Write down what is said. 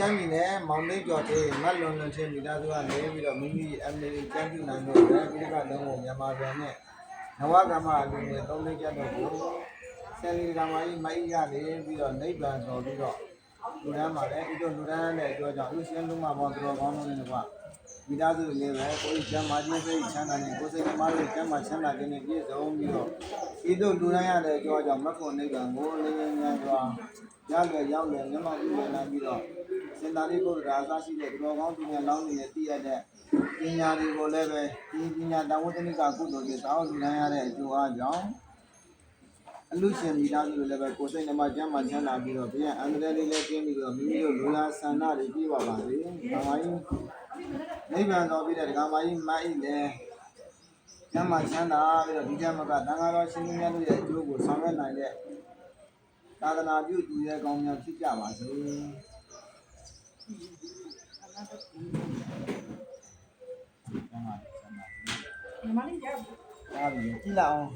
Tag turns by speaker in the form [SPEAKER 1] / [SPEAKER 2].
[SPEAKER 1] ရှမ်းပြည်နယ်မောင်နှင်းကျော်တေးမတ်လွန်လွန်ချင်းမိသားစုကနေပြီးတော့မိမိအမေကျန်းပြနိုင်လို့ပဲပြီးတော့လုံးဝမြန်မာပြည်နဲ့နဝကမ္မအလူငယ်သုံးလေးကျက်တော့ကိုဆယ်လီကမာကြီးမိုက်ကနေပြီးတော့နိဗ္ဗာန်တော်ပြီးတော့လူတန်းမှာလည်းဒီလိုလူတန်းနဲ့အကျော်ကြောင့်လူရှင်လုံးမှာပေါ်တော်ကောင်းလို့လည်းကွာမိသားစုလေးပဲကိုယ်ကျမ်းမာခြင်းစိတ်ချမ်းသာခြင်းကိုယ်စိတ်ဓမ္မတွေကျမ်းမာချမ်းသာခြင်းနဲ့ပြည့်စုံပြီးတော့ဒီလိုလူတန်းရတဲ့အကျော်ကြောင့်မတ်ဖို့နိဗ္ဗာန်ကိုလေးငယ်များစွာရောက်လွယ်မျက်မှောက်ပြုနိုင်ပြီးတော့စင်တာလေးကိုဒါအစရှိတဲ့တော်ကောင်းသူများလောင်းနေတဲ့တည်ရတဲ့ပညာတွေကိုလည်းပဲဒီပညာတဝတ္တနိကကုသိုလ်တွေတောင်းလူနိုင်ရတဲ့အကျိုးအားကြောင့်အလူရှင်မိသားစုတွေလည်းပဲကိုယ်စိတ်နှမကျမ်းမာချမ်းသာပြီးတော့ဗျာအန္တရာယ်လေးလည်းကျင်းပြီးတော့မိမိတို့လူလားဆန္ဒတွေပြည့်ပါပါစေ။ဒါမှကြီးနိဗ္ဗာန်တော်ပြီးတဲ့ဒကာမကြီးမိုက်လည်းကျမ်းမာချမ်းသာပြီးတော့ဒီကျမ်းမကတန်ခါတော်ရှင်မြတ်တို့ရဲ့အကျိုးကိုဆောင်ရွက်နိုင်တဲ့သာသနာပြုသူရဲ့ကောင်းများဖြစ်ကြပါစေ။ညီမလေးကြောက်ကြည့်လိုက်အောင်